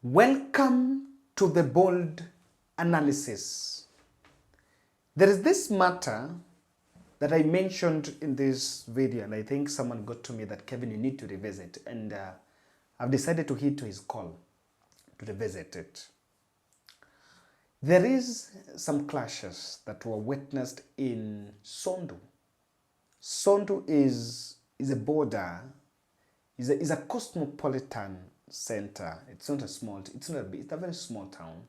Welcome to the bold analysis. There is this matter that I mentioned in this video, and I think someone got to me that, Kevin, you need to revisit, and I've decided to heed to his call to revisit it. There is some clashes that were witnessed in Sondu. Sondu is a border, is a cosmopolitan center. It's not a small, it's not a big, it's a very small town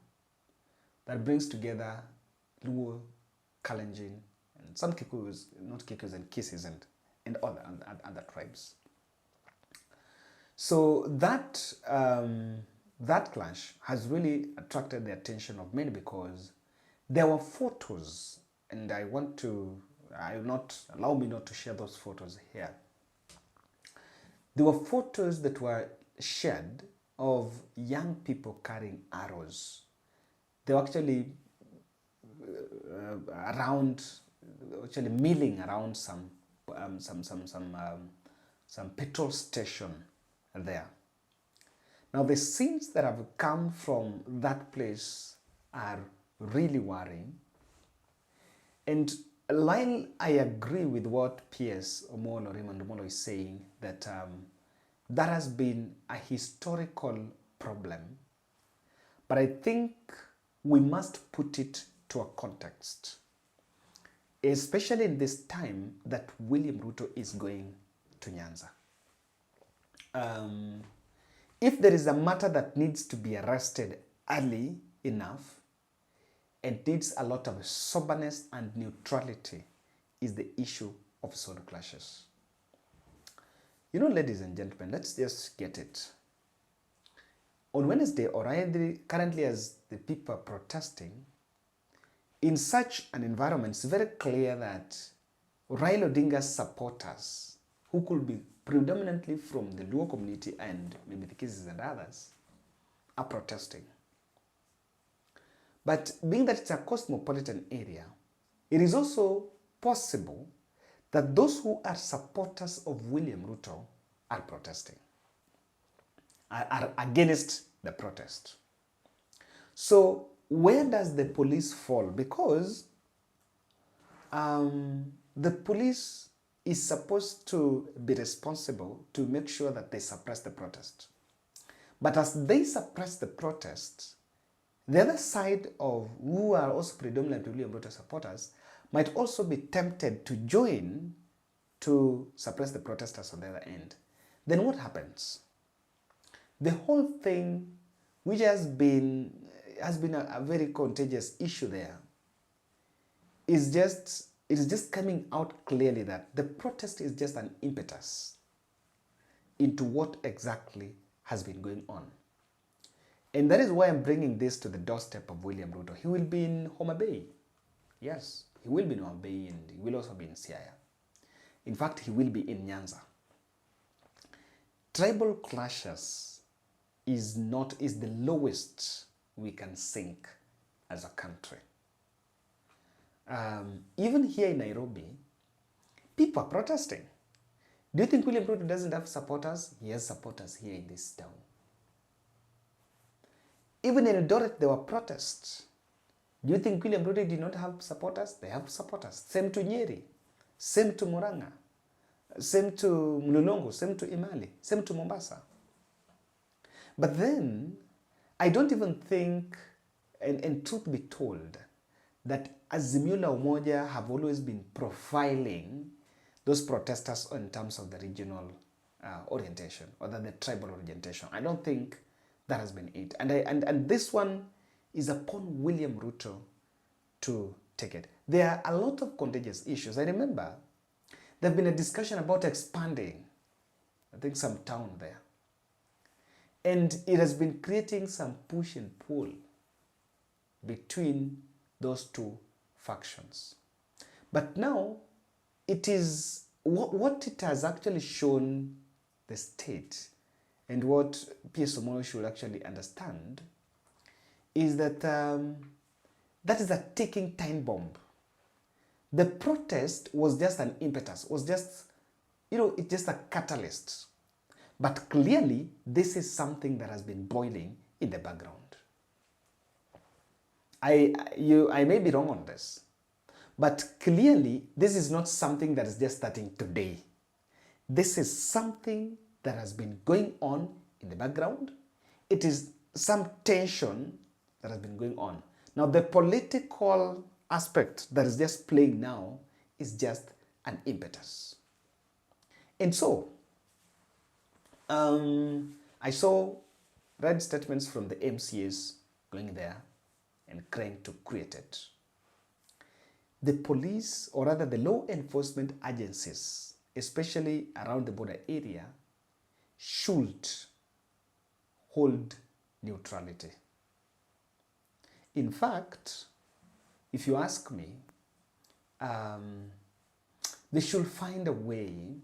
that brings together Luo, Kalenjin, and some Kikuyus, not Kikuyus, and Kisis, and other tribes. So that that clash has really attracted the attention of many because there were photos, and I will not allow me not to share those photos here. There were photos that were shared of young people carrying arrows. They were actually milling around some petrol station there. Now the scenes that have come from that place are really worrying. And while I agree with what P.S. Omolo, Raymond Omolo, is saying, that that has been a historical problem, but I think we must put it to a context, especially in this time that William Ruto is going to Nyanza. If there is a matter that needs to be arrested early enough and needs a lot of soberness and neutrality, is the issue of Sondu clashes. You know, ladies and gentlemen, let's just get it. On Wednesday, or currently as the people are protesting, in such an environment, it's very clear that Raila Odinga's supporters, who could be predominantly from the Luo community and maybe the Kisis and others, are protesting. But being that it's a cosmopolitan area, it is also possible that those who are supporters of William Ruto are protesting, are against the protest. So where does the police fall? Because the police is supposed to be responsible to make sure that they suppress the protest. But as they suppress the protest, the other side of who are also predominantly William Ruto supporters might also be tempted to join to suppress the protesters on the other end. Then what happens? The whole thing, which has been a very contagious issue there, is just coming out clearly that the protest is just an impetus into what exactly has been going on. And that is why I'm bringing this to the doorstep of William Ruto. He will be in Homa Bay. Yes, he will be in Homa Bay, and he will also be in Siaya. In fact, he will be in Nyanza. Tribal clashes is the lowest we can sink as a country. Even here in Nairobi, people are protesting. Do you think William Ruto doesn't have supporters? He has supporters here in this town. Even in Eldoret, there were protests. Do you think William Ruto did not have supporters? They have supporters. Same to Nyeri, same to Murang'a, same to Mlolongo, same to Imali, same to Mombasa. But then, I don't even think, and truth be told, that Azimio la Umoja have always been profiling those protesters in terms of the regional orientation or the tribal orientation. I don't think that has been it. And this one is upon William Ruto to take it. There are a lot of contagious issues. I remember there have been a discussion about expanding, I think, some town there. And it has been creating some push and pull between those two factions. But now, it is what it has actually shown the state, and what P.S. Omolo should actually understand, is that that is a ticking time bomb. The protest was just an impetus, was just, it's just a catalyst. But clearly, this is something that has been boiling in the background. I may be wrong on this, but clearly, this is not something that is just starting today. This is something that has been going on in the background. It is some tension that has been going on. Now, the political aspect that is just playing now is just an impetus. And so, I read statements from the MCAs going there and trying to create it. The police, or rather the law enforcement agencies, especially around the border area, should hold neutrality. In fact, if you ask me, they should find a way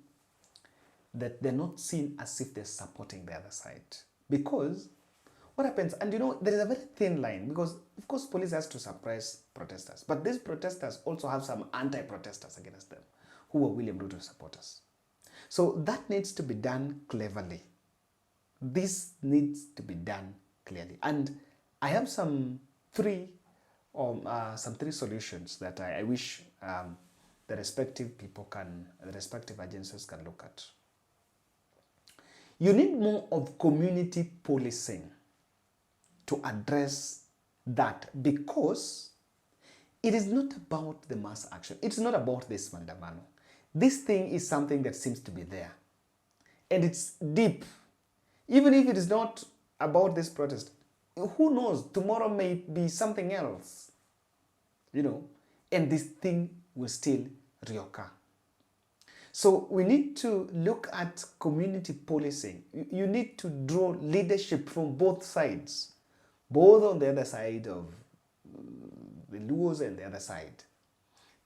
that they're not seen as if they're supporting the other side. Because what happens, and there is a very thin line, because of course police has to suppress protesters, but these protesters also have some anti-protesters against them who are William Ruto supporters. So that needs to be done cleverly. This needs to be done clearly. And I have some three solutions that I wish the respective agencies can look at. You need more of community policing to address that, because it is not about the mass action. It's not about this mandamano. This thing is something that seems to be there. And it's deep. Even if it is not about this protest, who knows? Tomorrow may be something else. And this thing will still reoccur. So we need to look at community policing. You need to draw leadership from both sides, both on the other side of the Luos and the other side.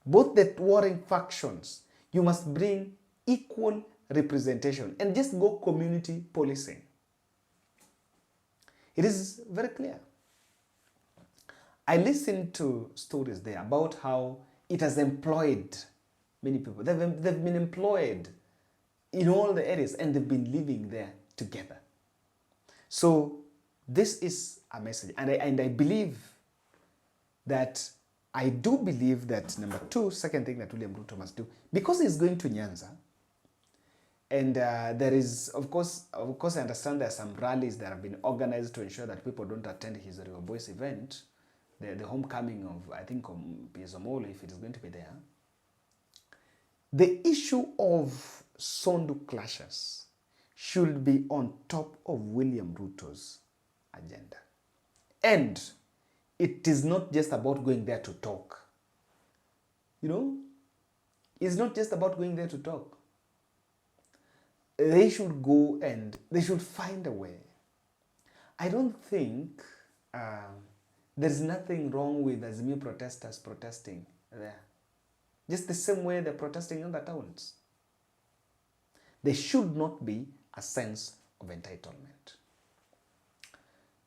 Both the warring factions, you must bring equal representation and just go community policing. It is very clear. I listened to stories there about how it has employed many people. They've been employed in all the areas and they've been living there together. So this is a message. And I believe that, number two, second thing that William Ruto must do, because he's going to Nyanza, and there is, of course, I understand there are some rallies that have been organized to ensure that people don't attend his Rio Boys event, the homecoming of, I think, Piezomolo, if it is going to be there. The issue of Sondu clashes should be on top of William Ruto's agenda. And it is not just about going there to talk. It's not just about going there to talk. They should go and they should find a way. I don't think there's nothing wrong with Azimio protesters protesting there. Just the same way they're protesting in other towns. There should not be a sense of entitlement.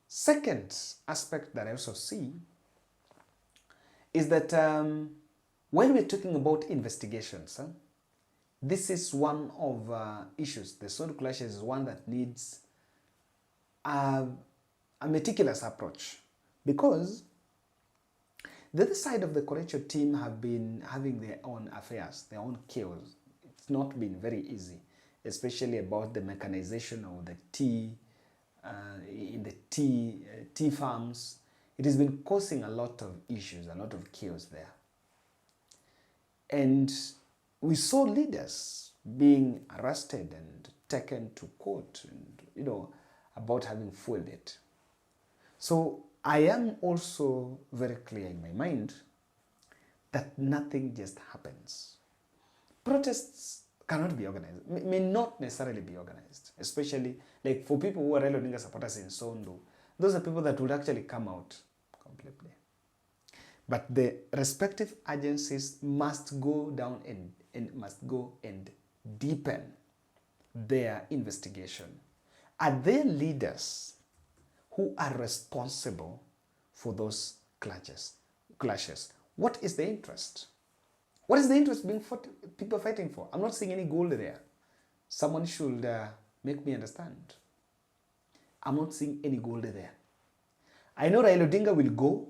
Second aspect that I also see is that when we're talking about investigations, this is one of issues. The Sondu clashes is one that needs a meticulous approach, because the other side of the Korecho team have been having their own affairs, their own chaos. It's not been very easy, especially about the mechanization of the tea, in the tea farms. It has been causing a lot of issues, a lot of chaos there. And we saw leaders being arrested and taken to court, and about having fueled it. So I am also very clear in my mind that nothing just happens. Protests cannot be organized, may not necessarily be organized, especially like for people who are Raila Odinga supporters in Sondu. Those are people that would actually come out completely. But the respective agencies must go down and must go and deepen their investigation. Are there leaders who are responsible for those clashes? What is the interest? What is the interest people fighting for? I'm not seeing any goal there. Someone should Make me understand. I'm not seeing any gold there. I know Raila Odinga will go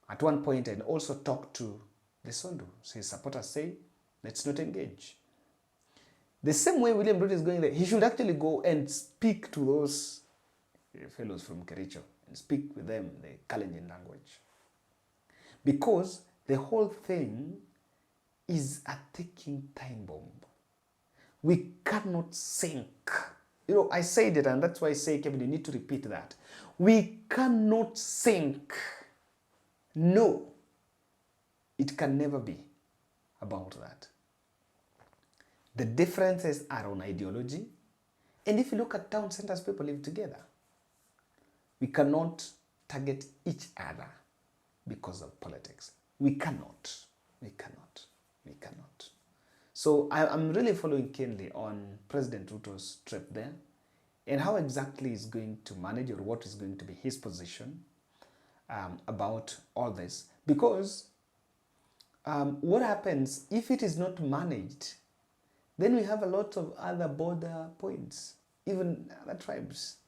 at one point and also talk to the Sondu. So his supporters say, let's not engage. The same way William Ruto is going there, he should actually go and speak to those fellows from Kericho and speak with them the Kalenjin language. Because the whole thing is a ticking time bomb. We cannot sink. I said it, and that's why I say, Kevin, you need to repeat that. We cannot sink. No, it can never be about that. The differences are on ideology. And if you look at town centers, people live together. We cannot target each other because of politics. We cannot. So I'm really following keenly on President Ruto's trip there and how exactly he's going to manage, or what is going to be his position about all this. Because what happens if it is not managed? Then we have a lot of other border points, even other tribes.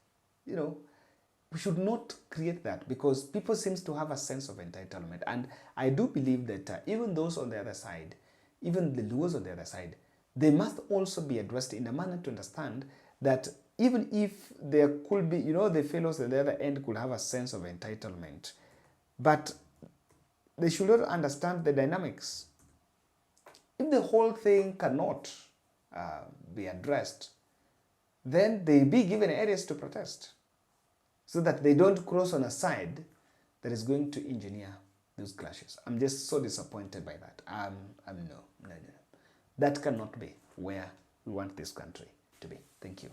We should not create that, because people seem to have a sense of entitlement. And I do believe that even those on the other side, even the Luos on the other side, they must also be addressed in a manner to understand that even if there could be, the fellows at the other end could have a sense of entitlement, but they should not understand the dynamics. If the whole thing cannot be addressed, then they be given areas to protest so that they don't cross on a side that is going to engineer those clashes. I'm just so disappointed by that. No. That cannot be where we want this country to be. Thank you.